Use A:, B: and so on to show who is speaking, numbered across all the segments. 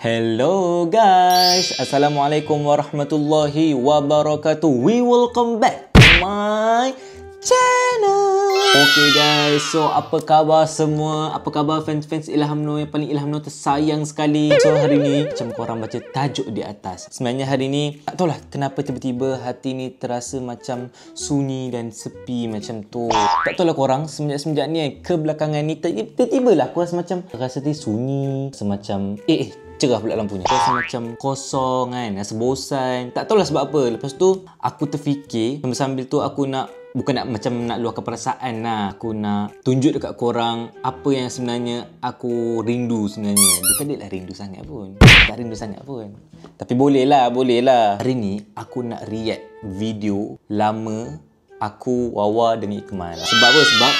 A: Hello guys, Assalamualaikum warahmatullahi wabarakatuh. We welcome back to my channel. Okay guys, so apa khabar semua? Apa khabar fans-fans Ilham Noor yang paling Ilham Noor tersayang sekali? So hari ni macam korang baca tajuk di atas. Sebenarnya hari ni tak tahulah kenapa tiba-tiba hati ni terasa macam sunyi dan sepi macam tu. Tak tahulah korang semenjak ni kebelakangan ni tiba-tiba lah aku rasa macam sunyi, semacam cerah pula lampunya. Rasa macam kosong kan, rasa bosan. Tak tahulah sebab apa. Lepas tu aku terfikir sambil tu aku bukan nak luahkan perasaan lah. Aku nak tunjuk dekat korang apa yang sebenarnya aku rindu sebenarnya. Dia tak adalah rindu sangat pun. Tak rindu sangat pun. Tapi boleh lah. Hari ni aku nak react video lama aku, Wawa dan Ikmal. Sebab apa? Sebab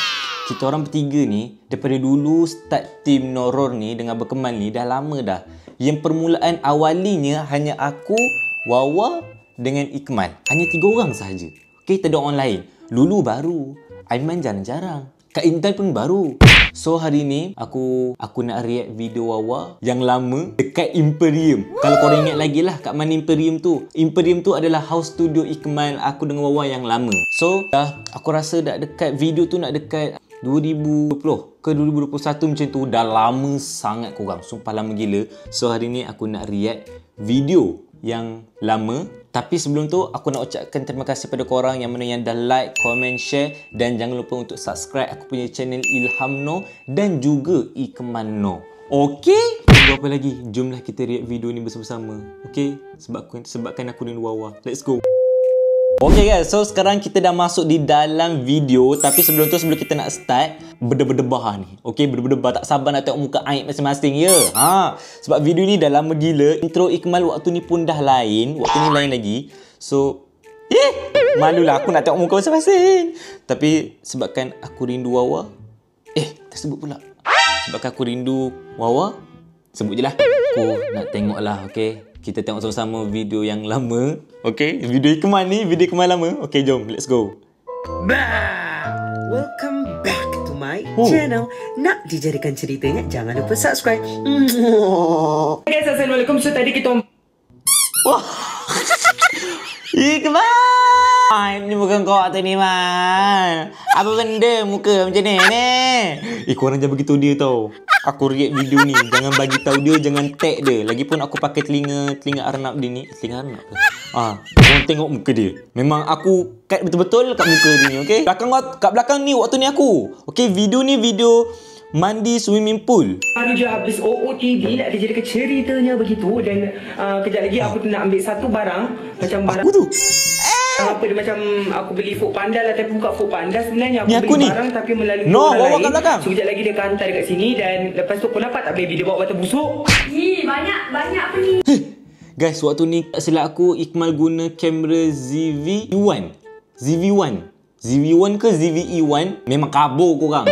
A: kita orang bertiga ni daripada dulu start team Noror ni dengan berkemal ni dah lama dah. Yang permulaan awalinya hanya aku, Wawa dengan Ikmal. Hanya 3 orang sahaja. Okay, tak ada orang lain. Lulu baru, Aiman jarang-jarang, Kak Intan pun baru. So hari ni aku nak react video Wawa yang lama dekat Imperium. Kalau korang ingat lagi lah kat mana Imperium tu. Imperium tu adalah house studio Ikmal aku dengan Wawa yang lama. So aku rasa dah dekat video tu nak dekat 2020 ke 2021 macam tu. Dah lama sangat korang. Sumpah lama gila. So hari ni aku nak react video yang lama. Tapi sebelum tu aku nak ucapkan terima kasih pada korang yang mana yang dah like, comment, share. Dan jangan lupa untuk subscribe aku punya channel Ilham Noor dan juga Ikmal Noor. Okay? Tunggu apa lagi? Jomlah kita react video ni bersama-sama. Okay? Sebabkan aku rindu Wawa. Let's go. Okay guys, so sekarang kita dah masuk di dalam video. Tapi sebelum kita nak start berdebah ni. Okay, berdebah. Tak sabar nak tengok muka Aib masing-masing ya. Sebab video ni dah lama gila. Intro Ikmal waktu ni pun dah lain. Waktu ni lain lagi. So malulah aku nak tengok muka masing-masing. Tapi sebabkan aku rindu Wawa. Tersebut pula. Sebabkan aku rindu Wawa, sebut je lah. Aku nak tengok lah. Okay, kita tengok sama-sama video yang lama. Okay, video Ikmal ni, video Ikmal lama. Okay, jom, let's go.
B: Welcome back to my channel. Nak dijadikan ceritanya, jangan lupa subscribe. Guys, Assalamualaikum. So tadi kita
A: Wah, Ikmal! Ni bukan kau tu ni, Man. Apa benda muka macam ni? Korang jangan begitu dia tau. Aku react video ni, jangan bagi tahu dia, jangan tag dia. Lagipun aku pakai telinga Arnab dia ni. Telinga Arnab ke? Korang tengok muka dia. Memang aku cut betul-betul kat muka dia ni, okey? Kat belakang ni waktu ni aku. Okey, video ni video mandi swimming pool.
B: Baru je habis OOTD nak dijadikan ceritanya begitu. Dan kejap lagi aku nak ambil satu barang. Macam barang
A: aku tu
B: apa dia, macam aku beli Foodpanda lah. Tapi bukan Foodpanda sebenarnya.
A: Aku
B: beli
A: ni
B: barang tapi melalui
A: Bawa
B: orang lain.
A: kat belakang.
B: So kejap lagi dia akan hantar dekat sini. Dan lepas tu kau nampak tak baby dia bawa batu busuk.
C: Banyak apa ni?
A: Guys, waktu ni tak silap aku Ikmal guna kamera ZV-1 ke ZV-E1. Memang kabur korang.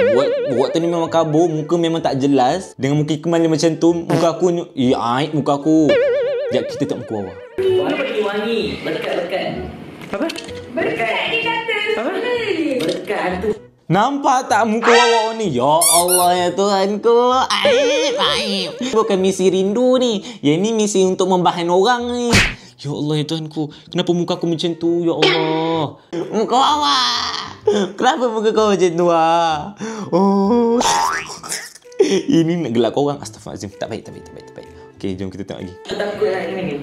A: Waktu ni memang kabur. Muka memang tak jelas. Dengan muka Ikmal yang macam tu. Muka aku ni aib muka aku. Sekejap kita tengok muka Wawa.
B: Wangi. Berdekat. Apa?
C: Berdekat dia kata.
B: Apa? Berdekat tu.
A: Nampak tak muka Wawa ni? Ya Allah ya Tuhanku. Aib. Bukan misi rindu ni. Yang ni misi untuk membahan orang ni. Ya Allah ya Tuhanku. Kenapa muka aku macam tu? Ya Allah. Muka Wawa. Kenapa muka kau macam tu? Ini nak gelak korang. Astaghfirullahaladzim. Tak baik. Okay, jom kita tengok lagi.
B: Takut lah ini.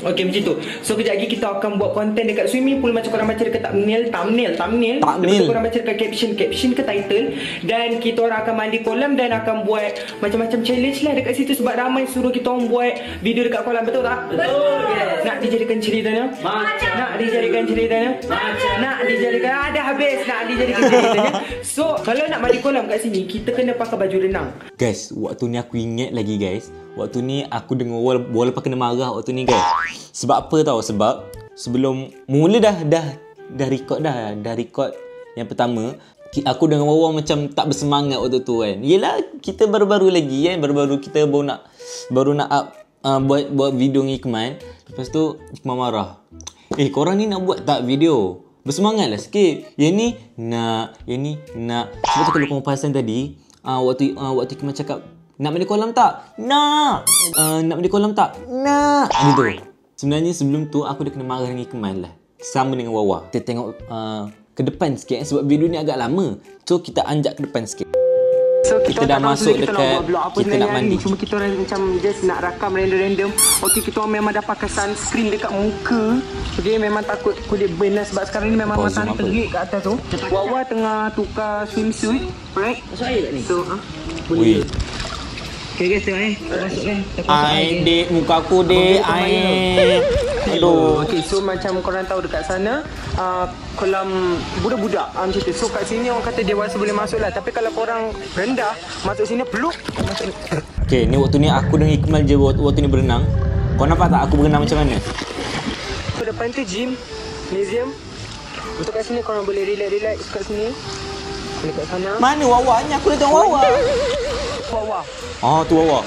B: Okay, macam tu. So kejap lagi kita akan buat konten dekat swimming pool. Macam korang baca dekat thumbnail. Lepas tu korang baca dekat caption ke title. Dan kita orang akan mandi kolam. Dan akan buat macam-macam challenge lah dekat situ. Sebab ramai suruh kita orang buat video dekat kolam. Betul tak?
C: Betul.
B: Yes. Nak dijadikan ceritanya? Nak dijadikan ceritanya? Nak dijadikan. Dah habis. Nak dijadikan ceritanya. So kalau nak mandi kolam kat sini, kita kena pakai baju renang.
A: Guys, waktu ni aku ingat lagi guys. Waktu ni aku dengar walaupun kena marah waktu ni guys. Sebab apa tahu? Sebab sebelum mula dah record yang pertama, aku dengan Wawa macam tak bersemangat waktu tu kan. Yelah, kita baru-baru lagi kan. Kita baru nak up buat video dengan Ikmal. Lepas tu Ikmal marah. Korang ni nak buat tak video? Bersemangatlah sikit. Yang ni nak. Sebab tu kalau korang perasan tadi, waktu Ikmal cakap Nak mandi kolam tak? Nak. Nak mandi kolam tak? Nak. Gitu. Sebenarnya sebelum tu aku dah kena marah dengan Ikmal lah. Sama dengan Wawa. Kita tengok ke depan sikit sebab video ni agak lama. So kita anjak ke depan sikit.
B: So
A: Kita dah masuk
B: kita
A: dekat,
B: nak buat vlog apa
A: kita nak mandi.
B: Cuma kita orang macam just nak rakam random-random. Okey, kita orang memang dah pakai sunscreen dekat muka. Okey, memang takut kulit burn lah sebab sekarang ni memang matahari terik kat atas tu. Wawa tengah tukar swimsuit, right? Masuk air kat ni. So, boleh. Okay guys, tengok masuk kan.
A: Air dek, muka aku dek, air. Aduh.
B: Okay, so macam korang tahu dekat sana kolam budak-budak macam tu. So kat sini orang kata dewasa boleh masuk lah. Tapi kalau korang rendah masuk sini peluk.
A: Okay, ni waktu ni aku dengan Ikmal je waktu ni berenang. Kau nampak tak aku berenang macam mana?
B: So depan tu gym, museum. Untuk kat sini korang boleh relax kat sini. Boleh kat sana.
A: Mana Wawa ni? Aku dah tengok Wawa.
B: Wawa.
A: Oh, tu Wawa.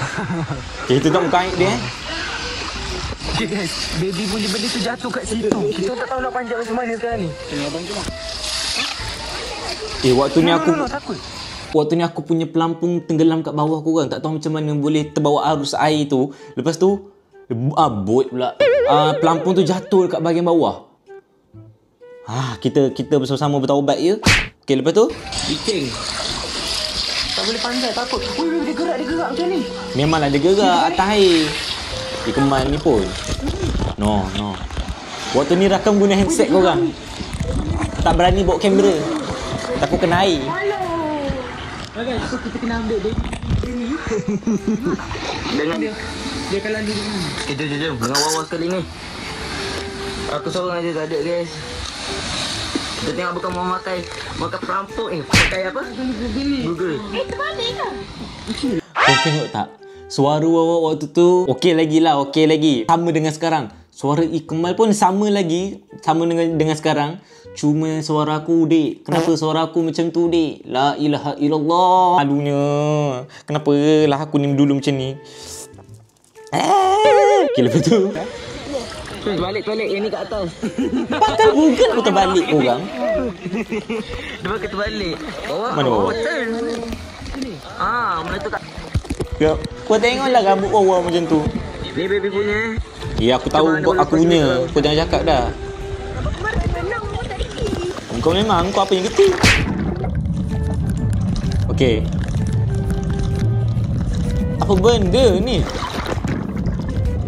A: Okay, kita tengok muka air dia.
B: Okay guys, baby punya benda tu jatuh kat situ. Kita tak tahu nak panjat macam mana sekarang ni. Kena abang cuma.
A: Waktu ni aku
B: takut.
A: Waktu ni aku punya pelampung tenggelam kat bawah korang. Tak tahu macam mana boleh terbawa arus air tu. Lepas tu bot pula. Pelampung tu jatuh dekat bahagian bawah. Kita bersama-sama bertaubat ya. Okey, lepas tu
B: Bicing. Tak boleh panjat, takut. Dia gerak macam ni.
A: memanglah dia gerak atas air. Ikmal ni pun. No. Waktu ni rakam guna handset korang. Tak berani bawa kamera. Takut kena air.
B: Okay, so kita kena ambil dia ni. Dengan dia kalau dulu ni.
D: Jom. Dengan Wawa sekali ni. Aku seorang aja tak ada guys. Kita tengok bukan mau makan perampok pakai apa? Google.
C: Terbalik ke?
A: Kau tengok tak? Suara Wawa waktu tu okey lagi. Sama dengan sekarang. Suara Ikmal pun sama lagi. Sama dengan sekarang. Cuma suara aku, dek. Kenapa suara aku macam tu, dek? La ilaha illallah. Malunya. Kenapa lah aku ni dulu macam ni? Okay, lepas tu.
D: Balik yang ni kat atas.
A: Pakal Google aku terbalik korang.
D: Dia pakai terbalik.
A: Mana Wawa?
D: Turn. Mana tu kat.
A: Kau tengoklah rambut Wawa macam tu.
D: Ni baby punya.
A: Ya, aku tahu aku punya. Kau jangan cakap dah. Kau memang kau apa yang kecil. Okey. Apa benda ni?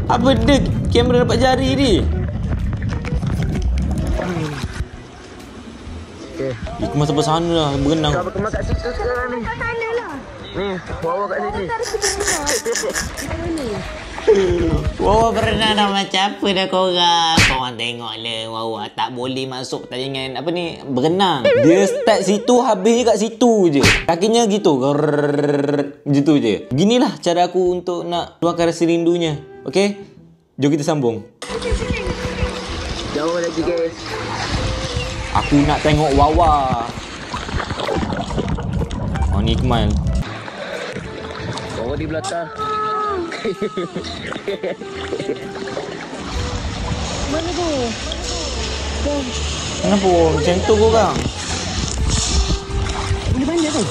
A: Apa benda kamera dapat jari ni?
D: Okey.
A: Ikut masa sana lah berenang.
D: Kau berkembang kat situ sekarang ni.
C: Kat sana lah.
D: Ni, Wawa kat sini.
A: Wawa berenang dah macam apa dah korang. Korang tengok lah Wawa tak boleh masuk pertandingan apa ni berenang. Dia start situ habis kat situ je. Kakinya gitu. Gitu je. Beginilah cara aku untuk nak keluarkan rasa rindunya. Okey? Jom kita sambung.
D: Jauh lagi guys.
A: Aku nak tengok Wawa. Oh ni Ikmal.
D: Wawa di belakang.
C: Mana tu?
A: Kenapa macam tu korang?
B: Boleh panjat tu.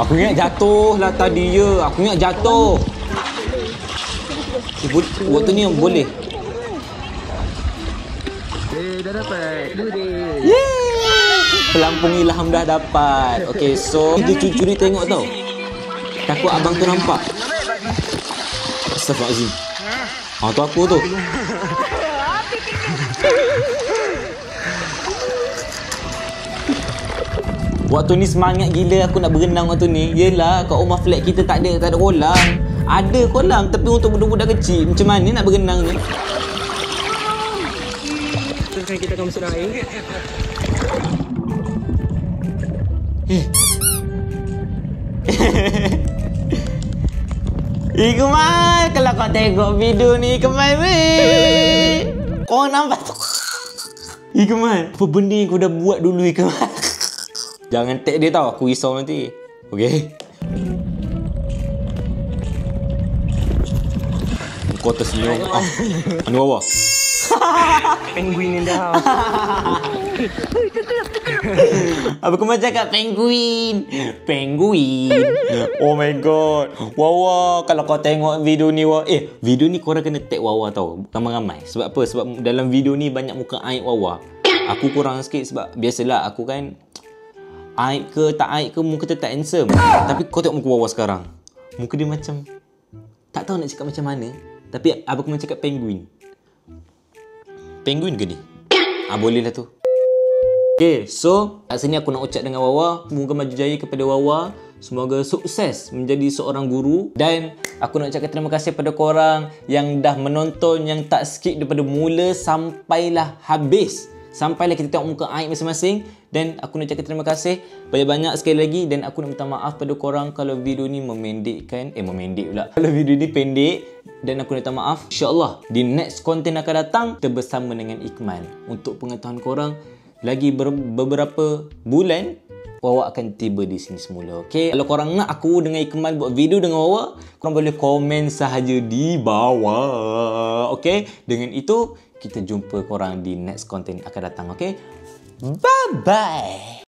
A: Aku ingat jatuh lah tadi je. Aku ingat jatuh. Waktu ni boleh.
D: Dah dapat.
A: Pelampung ilham dah dapat. Okay, so dia curi tengok tau. Takut abang tu nampak. Astaghfirullahaladzim. Tu aku tu. Waktu ni semangat gila aku nak berenang waktu ni. Yelah, kat rumah flat kita tak ada kolam. Ada kolam tapi untuk budak-budak kecil. Macam mana nak berenang ni?
B: Terus kita akan masuk dalam air.
A: Ikmal, kalau kau tengok video ni Ikmal weh. Kau nampak tu. Ikmal, apa benda yang kau dah buat dulu Ikmal? Jangan tag dia tau, aku risau nanti. Okey. Kau tersenyum. Anu Wawa.
B: Penguin in the house.
A: Apa kau macam cakap penguin? Penguin. Oh my god. Wawa, kalau kau tengok video ni, video ni korang kena tag Wawa tau. Ramai-ramai. Sebab apa? Sebab dalam video ni banyak muka aib Wawa. Aku kurang sikit sebab biasalah aku kan aib ke tak aib ke muka tetap handsome. Tapi kau tengok muka Wawa sekarang. Muka dia macam tak tahu nak cakap macam mana. Tapi apa kau cakap penguin? Penguin ke ni? Boleh lah tu. Okay, so kat sini aku nak ucap dengan Wawa, semoga maju jaya kepada Wawa, semoga sukses menjadi seorang guru, dan aku nak ucapkan terima kasih kepada korang yang dah menonton, yang tak skip daripada mula sampailah habis, sampailah kita tengok muka aib masing-masing. Dan aku nak ucapkan terima kasih banyak-banyak sekali lagi, dan aku nak minta maaf pada korang kalau video ni memendek pula, kalau video ni pendek, dan aku nak minta maaf. InsyaAllah di next konten akan datang kita bersama dengan Ikmal. Untuk pengetahuan korang, lagi beberapa bulan Wawa akan tiba di sini semula. Okay, kalau korang nak aku dengan Ikmal buat video dengan Wawa, korang boleh komen sahaja di bawah. Okay, dengan itu kita jumpa korang di next content akan datang. Okay, bye bye.